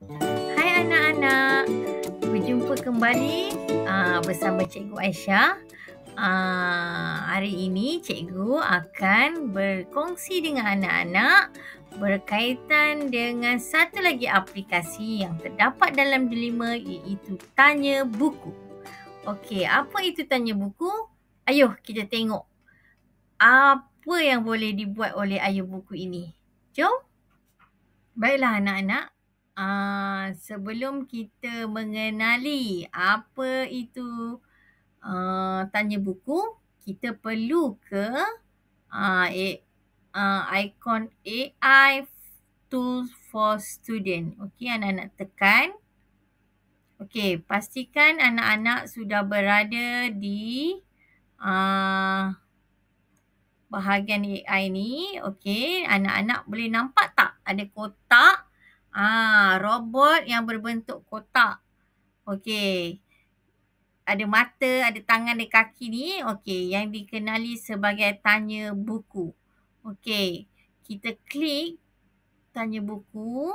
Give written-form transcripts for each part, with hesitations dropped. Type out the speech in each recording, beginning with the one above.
Hai anak-anak, berjumpa kembali bersama Cikgu Aisyah. Hari ini Cikgu akan berkongsi dengan anak-anak berkaitan dengan satu lagi aplikasi yang terdapat dalam Delima, iaitu Tanya Buku. Okey, apa itu Tanya Buku? Ayuh kita tengok apa yang boleh dibuat oleh ayah buku ini. Jom. Baiklah anak-anak, sebelum kita mengenali apa itu tanya buku, kita perlu ke ikon AI Tools for Student. Okey, anak-anak tekan. Okey, pastikan anak-anak sudah berada di bahagian AI ni. Okey, anak-anak boleh nampak tak ada kotak? Robot yang berbentuk kotak. Okey. Ada mata, ada tangan, ada kaki ni. Okey, yang dikenali sebagai tanya buku. Okey, kita klik tanya buku.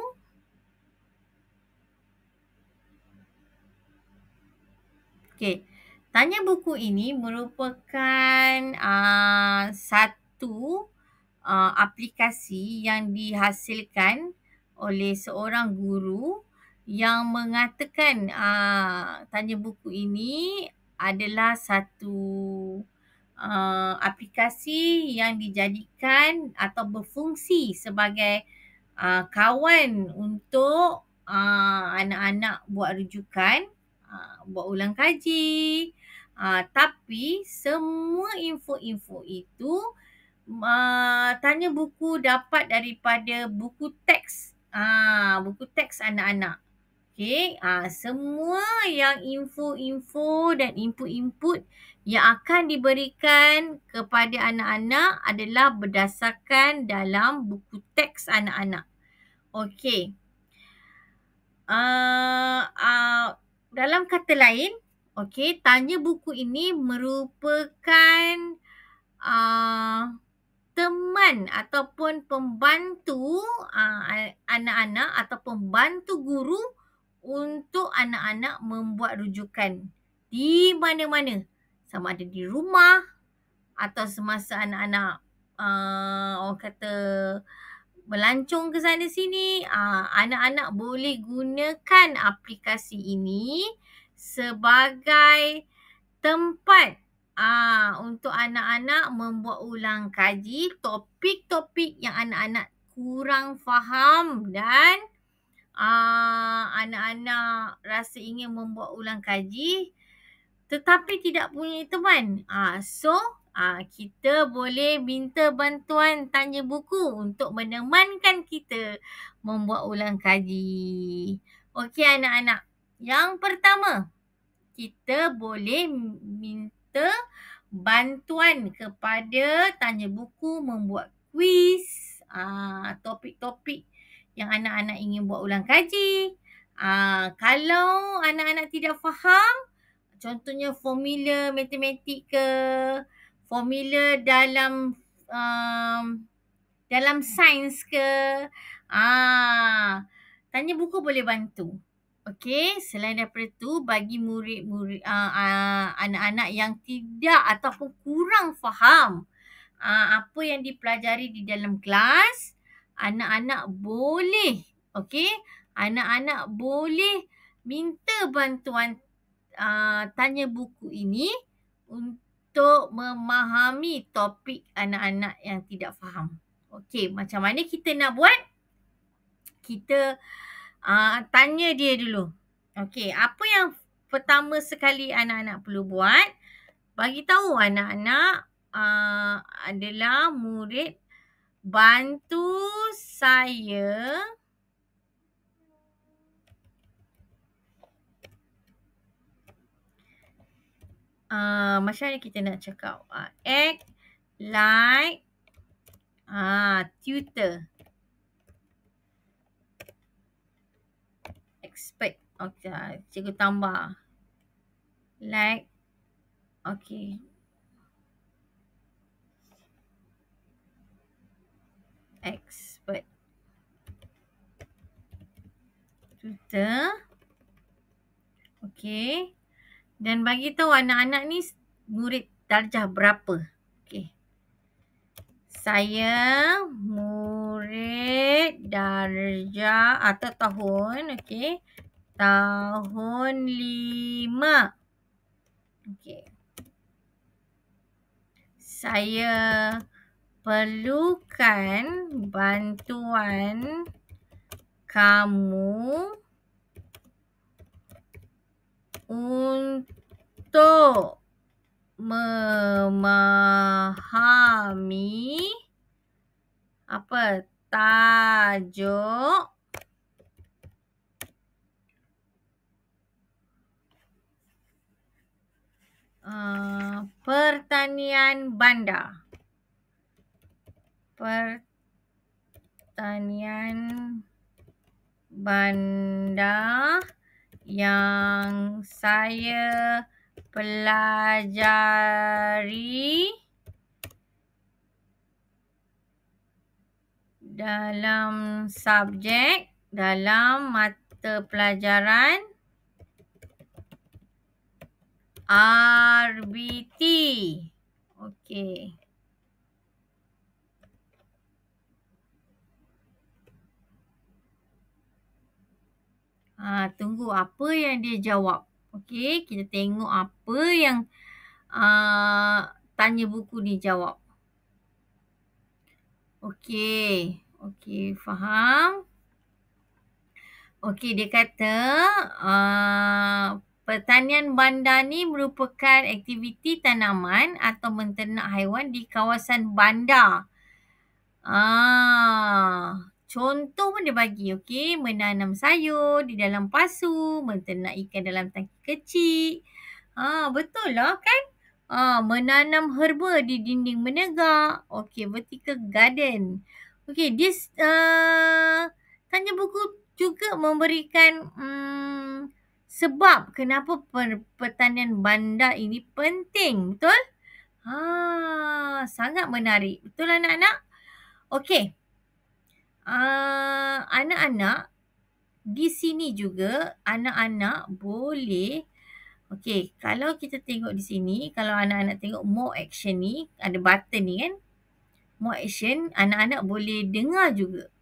Okey, tanya buku ini merupakan satu aplikasi yang dihasilkan oleh seorang guru yang mengatakan tanya buku ini adalah satu aplikasi yang dijadikan atau berfungsi sebagai kawan untuk anak-anak buat rujukan, buat ulang kaji. Tapi semua info-info itu tanya buku dapat daripada buku teks. Buku teks anak-anak. Okey, semua yang info-info dan input-input yang akan diberikan kepada anak-anak adalah berdasarkan dalam buku teks anak-anak. Okey. Dalam kata lain, okey, tanya buku ini merupakan teman ataupun pembantu anak-anak atau pembantu guru untuk anak-anak membuat rujukan di mana-mana. Sama ada di rumah atau semasa anak-anak orang kata melancong ke sana sini, anak-anak boleh gunakan aplikasi ini sebagai tempat untuk anak-anak membuat ulang kaji topik-topik yang anak-anak kurang faham dan anak-anak rasa ingin membuat ulang kaji tetapi tidak punya teman. Kita boleh minta bantuan tanya buku untuk menemankan kita membuat ulang kaji. Okey anak-anak. Yang pertama, kita boleh minta bantuan kepada tanya buku membuat kuis, topik-topik yang anak-anak ingin buat ulang kaji. Kalau anak-anak tidak faham, contohnya formula matematik ke, formula dalam sains ke, tanya buku boleh bantu. Okey, selain daripada itu, bagi murid-murid anak-anak yang tidak ataupun kurang faham apa yang dipelajari di dalam kelas, anak-anak boleh, okey, anak-anak boleh minta bantuan tanya buku ini untuk memahami topik anak-anak yang tidak faham. Okey, macam mana kita nak buat? Kita tanya dia dulu. Okey, apa yang pertama sekali anak-anak perlu buat? Bagi tahu anak-anak adalah murid, bantu saya macam mana kita nak cakap? Act like tutor. Expert. Okay, cikgu tambah. Like. Okay. Expert tutor. Okey. Dan bagi tahu anak-anak ni murid darjah berapa. Okey. Saya murid darjah atau tahun, okey. Tahun 5. Okey. Saya perlukan bantuan kamu untuk memahami tajuk pertanian bandar. Pertanian bandar yang saya pelajari dalam mata pelajaran RBT. Okey. Tunggu apa yang dia jawab. Okey, kita tengok apa yang tanya buku ni jawab. Okey, faham. Okey, dia kata pertanian bandar ni merupakan aktiviti tanaman atau menternak haiwan di kawasan bandar. Contoh pun dia bagi, okey. Menanam sayur di dalam pasu, menternak ikan dalam tangki kecil. Betul lah kan? Menanam herba di dinding menegak. Okey, vertical garden. Okey, dia tanya buku juga memberikan sebab kenapa pertanian bandar ini penting. Betul? Sangat menarik. Betul anak-anak? Okey. Anak-anak di sini juga anak-anak boleh, okey, kalau kita tengok di sini, kalau anak-anak tengok more action ni, ada button ni kan. More action, anak-anak boleh dengar juga.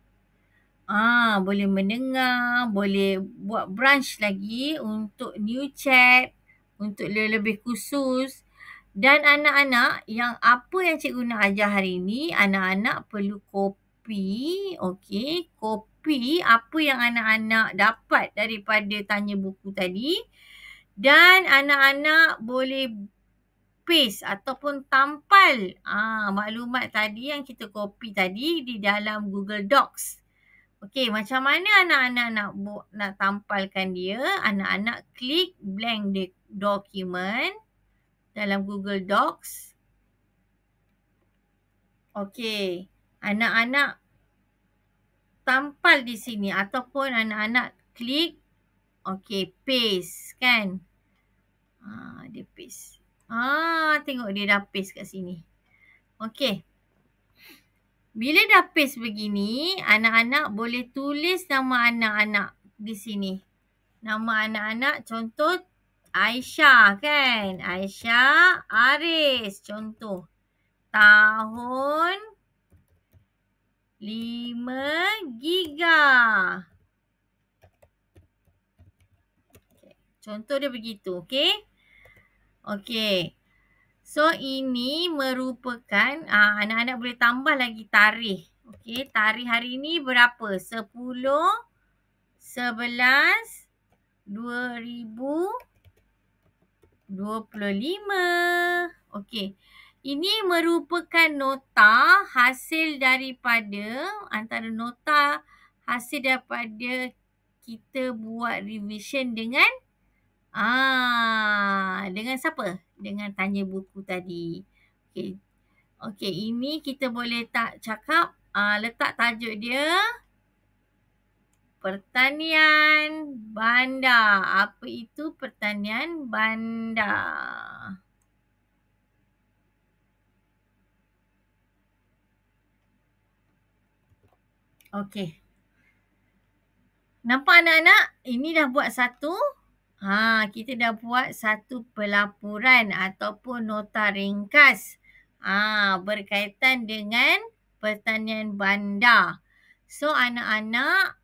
Boleh mendengar, boleh buat branch lagi untuk new chat, untuk lebih khusus. Dan anak-anak yang apa yang cikgu nak ajar hari ni, anak-anak perlu copy, okey, copy apa yang anak-anak dapat daripada tanya buku tadi. Dan anak-anak boleh paste ataupun tampal maklumat tadi yang kita copy tadi di dalam Google Docs. Okey, macam mana anak-anak nak tampalkan dia? Anak-anak klik blank document dalam Google Docs. Okey, anak-anak tampal di sini ataupun anak-anak klik, okey, paste kan? Dia paste. Tengok dia dah paste kat sini. Okey. Bila dah paste begini, anak-anak boleh tulis nama anak-anak di sini. Nama anak-anak contoh Aisyah kan? Aisyah Aris contoh. Tahun 5 giga. Contoh dia begitu, okey? Okey. So, ini merupakan, anak-anak boleh tambah lagi tarikh. Okey, tarikh hari ini berapa? 10/11/2025. Okey. Ini merupakan nota hasil daripada, antara nota hasil daripada kita buat revision dengan siapa? Dengan tanya buku tadi. Okey. Okey, ini kita boleh tak cakap, letak tajuk dia pertanian bandar. Apa itu pertanian bandar? Okey. Nampak anak-anak? Ini dah buat satu. Kita dah buat satu pelaporan ataupun nota ringkas berkaitan dengan pertanian bandar. So anak-anak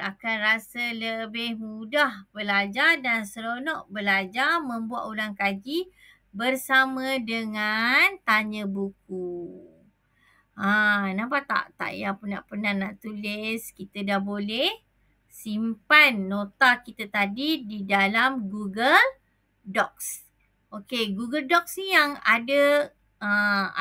akan rasa lebih mudah belajar dan seronok belajar membuat ulang kaji bersama dengan tanya buku. Nampak tak? Tak payah penat-penat nak tulis. Kita dah boleh simpan nota kita tadi di dalam Google Docs. Okey, Google Docs ni yang ada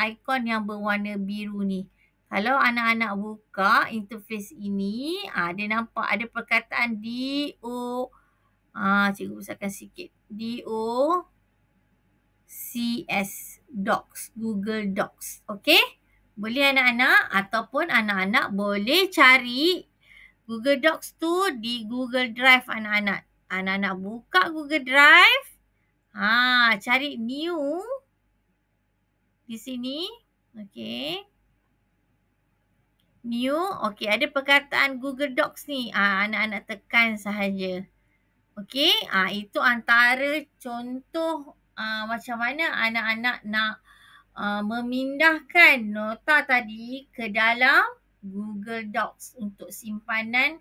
ikon yang berwarna biru ni. Kalau anak-anak buka interface ini, dia nampak ada perkataan D-O, cikgu besarkan sikit. D-O-C-S, Docs, Google Docs. Okey? Boleh anak-anak ataupun anak-anak boleh cari Google Docs tu di Google Drive anak-anak. Anak-anak buka Google Drive. Cari new di sini. Okey. New. Okey, ada perkataan Google Docs ni. Anak-anak tekan sahaja. Okey. Itu antara contoh macam mana anak-anak nak memindahkan nota tadi ke dalam Google Docs untuk simpanan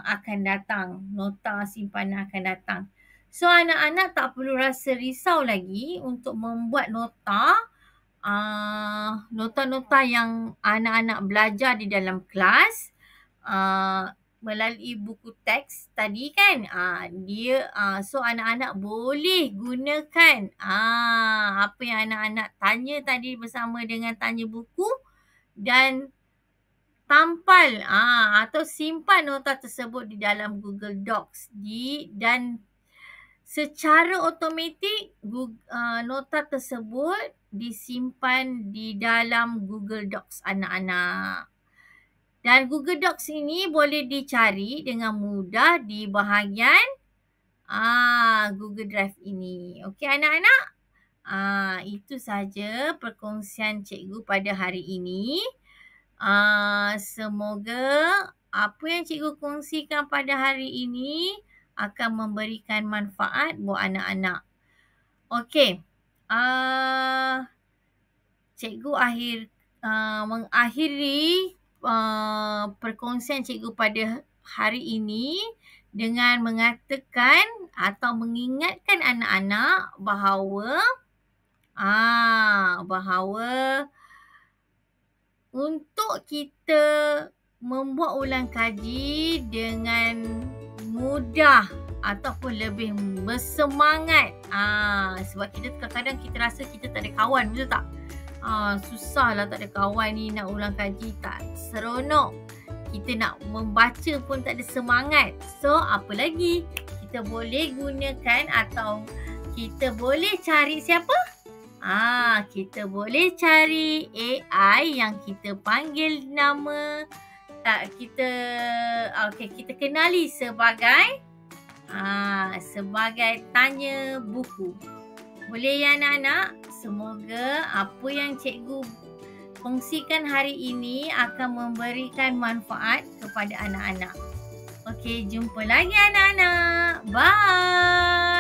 akan datang. Nota simpanan akan datang. So anak-anak tak perlu rasa risau lagi untuk membuat nota. Nota-nota yang anak-anak belajar di dalam kelas melalui buku teks tadi kan. So anak-anak boleh gunakan apa yang anak-anak tanya tadi bersama dengan tanya buku dan tampal atau simpan nota tersebut di dalam Google Docs dan secara automatik nota tersebut disimpan di dalam Google Docs anak-anak. Dan Google Docs ini boleh dicari dengan mudah di bahagian Google Drive ini. Okey anak-anak? Itu saja perkongsian cikgu pada hari ini. Semoga apa yang cikgu kongsikan pada hari ini akan memberikan manfaat buat anak-anak. Okey. Cikgu mengakhiri perkongsian cikgu pada hari ini dengan mengatakan atau mengingatkan anak-anak bahawa untuk kita membuat ulang kaji dengan mudah ataupun lebih bersemangat. Sebab kita kadang-kadang kita rasa kita tak ada kawan, betul tak? Susahlah tak ada kawan ni, nak ulang kaji tak seronok. Kita nak membaca pun tak ada semangat. So, apa lagi? Kita boleh gunakan atau kita boleh cari siapa? Kita boleh cari AI yang kita panggil nama kita kenali sebagai tanya buku. Boleh ya anak-anak? Semoga apa yang cikgu kongsikan hari ini akan memberikan manfaat kepada anak-anak. Okey, jumpa lagi anak-anak. Bye.